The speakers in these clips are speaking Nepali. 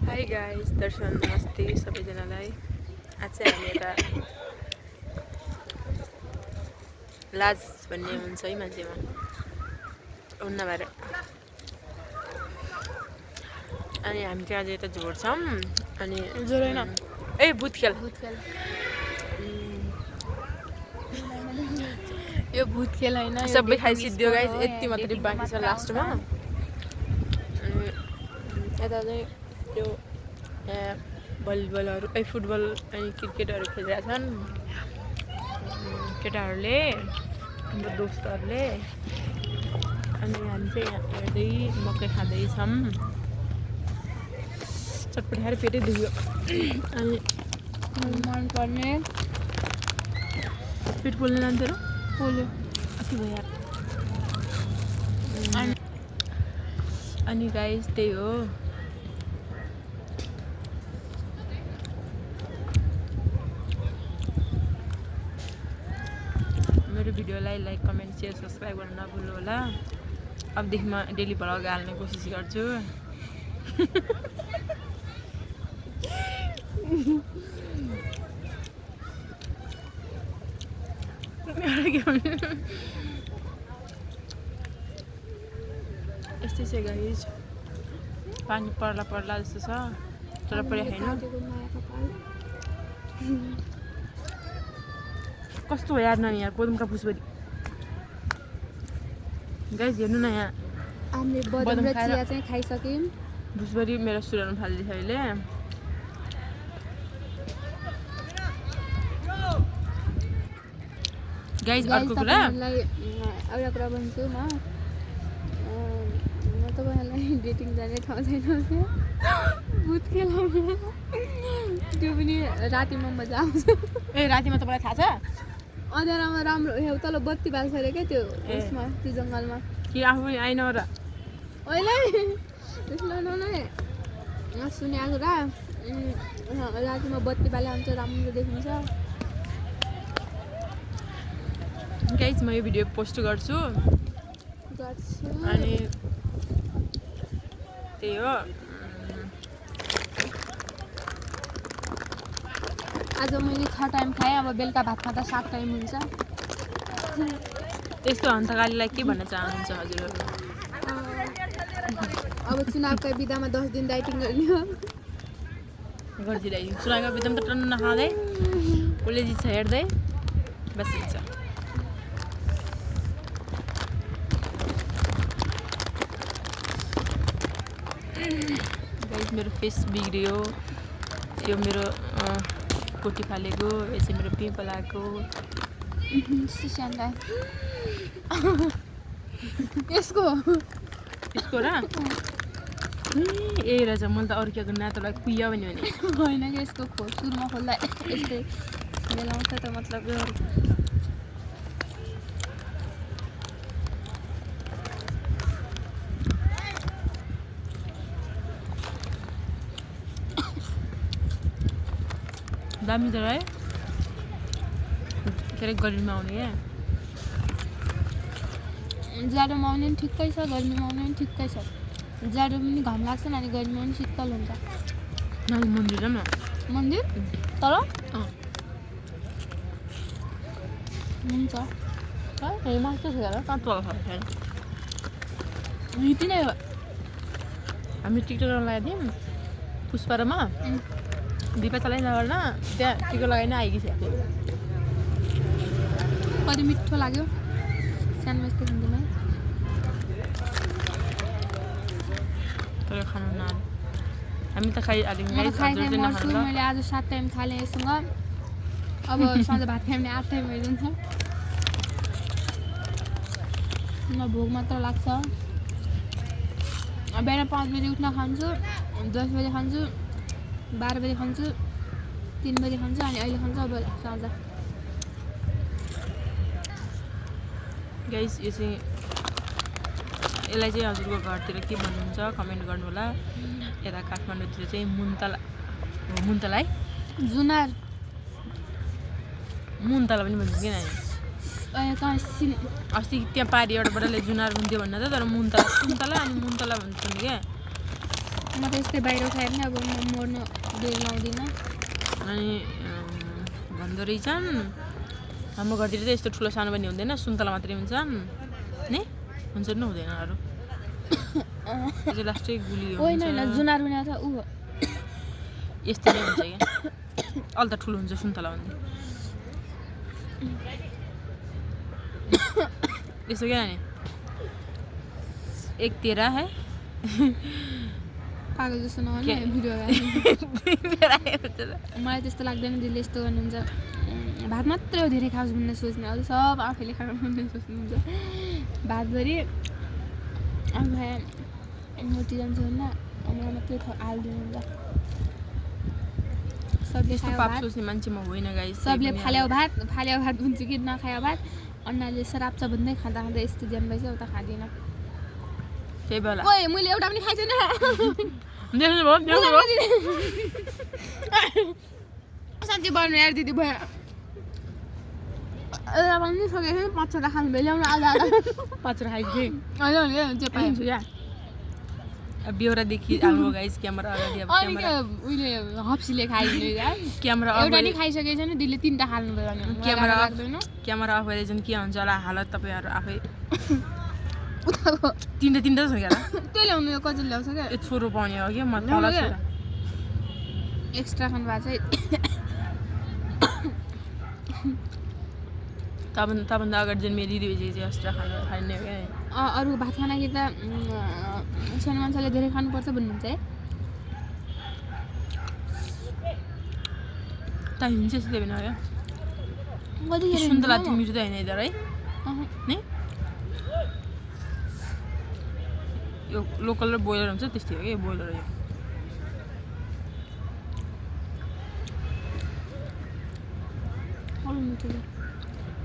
हाई गाइस, दर्शन नमस्ते सबैजनालाई। आज चाहिँ हामी एउटा लाज भन्ने हुन्छ है मान्छेमा उन्न भएर अनि हामी चाहिँ आज यता जोड्छौँ अनि जोडेन ए भूत खेल यो भूत खेल हैन सबै खाइसिद्धियो गाइस, यति मात्रै बाँकी छ लास्टमा। अनि यता चाहिँ त्यो भलिबलहरू फुटबल अनि क्रिकेटहरू खेलिरहेछन् केटाहरूले, हाम्रो दोस्तहरूले। अनि हामी चाहिँ यहाँ हेर्दै मकै खाँदैछौँ, चटपटाएर पेटै दुख्यो। अनि मनपर्ने पेट पोल्ने लान्थ्यो र पोल्यो अस्ति भयो यार। अनि गाइस त्यही हो। मेरो भिडियोलाई लाइक कमेन्ट सेयर सब्सक्राइब गर्न नभुल्नु होला। अबदेखि म डेली भ्लग हाल्ने कोसिस गर्छु। यस्तै छ गाइस, पानी पर्ला पर्ला जस्तो छ तर परे छैन। कस्तो हो यार नानी यार, पदमका भुसबरी गाइस हेर्नु न यहाँ। हामीले बदाम र चिया चाहिँ खाइसक्यौँ। भुसबरी मेरो सुराउनु थाल्दैछ अहिले। गाइस अर्को कुरा एउटा कुरा भन्छु म तपाईँहरूलाई डेटिङ जाने ठाउँ छैन भूत खेलाउनु त्यो पनि रातिमा मजा आउँछ। ए रातिमा तपाईँलाई थाहा छ अँध्यारोमा राम्रो तल बत्ती बाल्छ अरे क्या त्यो उसमा त्यो जङ्गलमा कि आफू आइन र अहिले सुनेको कुरा रातिमा बत्ती बाले आउँछ राम्रो देखिन्छ। गाइस म यो भिडियो पोस्ट गर्छु अनि त्यही हो। आज मैले 6 टाइम खाएँ, अब बेलुका भातमा त 7 टाइम हुन्छ। यस्तो हन्तकालीलाई के भन्न चाहनुहुन्छ हजुरहरू? अब चुनावका बिदामा 10 दिन डाइटिङ गर्ने हो। गरिदिइरहेको चुनावको बिदामा त टन्न नखाँदै कसले जित्छ हेर्दै बसिन्छ। गाइस मेरो फेस बिग्रियो, यो मेरो कोटी फालेको, यो चाहिँ मेरो पिम्पल आएको। यसको र ए रहेछ, मैले त अरू के गर्नु नातोलाई कुहियो भन्यो भने होइन कि यसको सुरुमा खोल्दा यस्तै मिलाउँछ त मतलब दामी तर है के अरे गर्मीमा आउने क्या। जाडोमा आउने पनि ठिक्कै छ, गर्मीमा आउने पनि ठिक्कै छ। जाडो पनि घाम लाग्छ अनि गर्मीमा पनि शीतल हुन्छ। नानी मन्दिर जाऊँ न। मन्दिर तर हुन्छ हेमा कस्तो छ र कहाँ तल छैन। यति नै हो। हामी टिकटक लगाएको थियौँ पुष्पारामा, दिपा चलाइ नगर्न त्यहाँ टिकट लगाइन आइकी छ। कति मिठो लाग्यो सानो यस्तो खाँदैमा। तर खानु न हामी त खाइहाल्यौँ गाइस। मर्छु मैले आज 7 टाइम खालेँ यससँग। अब सधैँ भात खायो भने 8 टाइम भइदिन्छ। न भोक मात्र लाग्छ। बिहान 5 बजी उठ्न खान्छु, 10 बजी खान्छु, 12 बजी खान्छु, 3 बजी खान्छु अनि अहिले खान्छु अब साँझ। गाइस यो चाहिँ यसलाई चाहिँ हजुरको घरतिर के भन्नुहुन्छ कमेन्ट गर्नु होला। यता काठमाडौँतिर चाहिँ मुन्तला है जुनार मुन्तला पनि भन्छ कि नानी। अस्ति त्यहाँ पारि एउटाबाटले जुनार हुन्थ्यो भन्न त, तर मुन्तला अनि मुन्तला भन्छ नि क्या। म त यस्तै बाहिर खाएँ भने अब म मर्नु बेल लाउँदिनँ। अनि भन्दो रहेछन् हाम्रो घरतिर त यस्तो ठुलो सानो पनि हुँदैन, सुन्तला मात्रै हुन्छन् नि, हुन्छ नि हुँदैन अरू त्यो लास्टै गुलियो होइन हुन्छ होइन जुनार हुने त ऊ यस्तै नै हुन्छ क्या अलि त ठुलो हुन्छ सुन्तला भन्दा यस्तो क्या नि एक तेरा है पागल जस्तो नगर्नु भिडियो मलाई त्यस्तो लाग्दैन दिदीले यस्तो गर्नुहुन्छ। भात मात्रै हो धेरै खाओस् भन्ने सोच्ने, अरू सब आफैले खानु भन्ने सोच्नुहुन्छ। भातभरि अब मोटी जान्छ होइन मलाई मात्रै हालिदिनुहुन्छ। सबले यस्तो खायो पाप भात, सोच्ने मान्छे म होइन गाइस। सबले फाल्यो भात भन्छु कि नखायो भात, अन्नाले सराप्छ भन्दै खाँदा खाँदा यस्तो ज्यान भएछ उता खाँदिनँ। त्यही बेला ओए मैले एउटा पनि खाएको छैन साँच्चै भन्नु यार दिदी भयो एउटा पनि सकेको छैन। 5-6 खानु भयो ल्याउनु आधा आधा 5 खाइदियो थिएँ होइन जे पाइन्छ क्या बेहोरादेखि हाम्रो गाइस क्यामेरा अगाडि अब अनि के उहिले हप्सीले खाइदिनु यार क्यामेरा एउटा नि खाइसकेको छैन दिदीले 3टा खानु भयो भने क्यामेरा अफ भएर चाहिँ के हुन्छ होला हालत तपाईँहरू आफै उताको 3टा छ क्या त्यो ल्याउनु यो कति ल्याउँछ क्या ए छोरो पाउने हो कि म ल्याउनु तल क्या? छु एक्स्ट्रा खानु भएको चाहिँ तपाईँभन्दा अगाडि चाहिँ मेरो दिदी चाहिँ एक्स्ट्रा खाने हो क्या अरू भात खाँदाखेरि त सानो मान्छेले धेरै खानुपर्छ भन्नुहुन्छ है। टाइम हुन्छ यस्तो होइन क्या कतिखेर सुन्तला मिठो त होइन यिनीहरू है नि यो लोकल र बोइलर हुन्छ त्यस्तै हो कि बोइलर यो अरू मिठो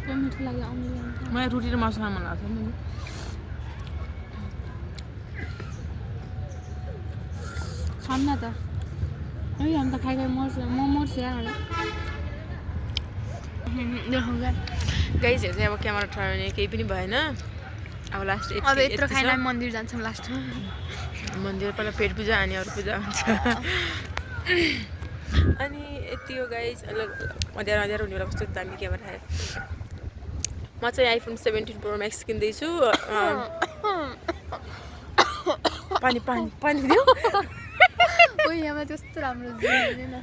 त्यो मिठो लाग्यो आउनु मलाई रोटी र मासु खान मन लाग्छ नि खाऊँ न त है हामी त खाइ मर्छ म मर्छु यार गाइस चाहिँ अब क्यामेरा ठहराउने केही पनि भएन अब लास्ट अब यत्रो खाएर मन्दिर जान्छौँ लास्टमा मन्दिर पहिला पेट पूजा अनि अरू पूजा हुन्छ अनि यति हो गाइस अँध्यारो हुने बेला कस्तो दामी क्यामेरा आयो म चाहिँ आइफोन 17 प्रो म्याक्स किन्दैछु पानी पानी पानी दियो ओइ यहाँ त्यस्तो राम्रो न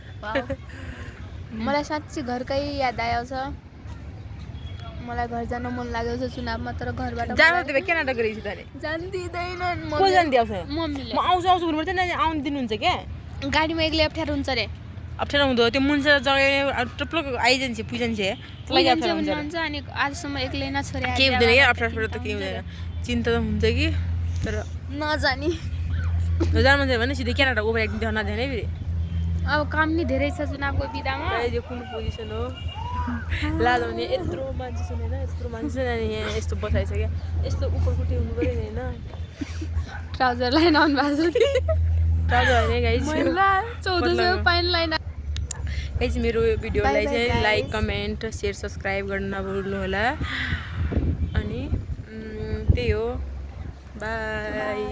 मलाई साँच्चै घरकै याद आउँछ मलाई घर जान मन लागेको छ चुनावमा तर घरबाट जानु त क्यानाडा गइरहेछु त नि जान्दिँदैन को जान्दिआउँछ मम्मीले म आउँछु आउँछु भन्नु पर्छ नि आउनु दिनुहुन्छ क्या गाडीमा एक्लै अप्ठ्यारो हुन्छ रे अप्ठ्यारो हुँदो त्यो मुन्सा जग्गा टुप्लो आइजान्छ पुइजान्छ त्यसलाई अप्ठ्यारो हुन्छ अनि आजसम्म एक्लै न छोरे केही हुँदैन क्या अप्ठ्यारो त केही हुँदैन चिन्ता त हुन्छ कि तर नजानी जानु मन भने सिधै क्यानाडा ओभर एक्टिङ देखाउन धेरै फेरि अब काम नि धेरै छ चुनावको बिदामा यो कुन पोजिसन हो लाजाउने यत्रो मान्छे छ होइन यत्रो मान्छे छ अनि यहाँ यस्तो बसाइछ क्या यस्तो उपरकुटी हुनु पऱ्यो नि होइन ट्राउजर लाइन आउनु भएको छ ट्राउजर होइन गाइस 1400 पाइन लाइन गाइस मेरो भिडियोलाई चाहिँ लाइक कमेन्ट सेयर सब्सक्राइब गर्न नभुल्नु होला अनि त्यही हो बाई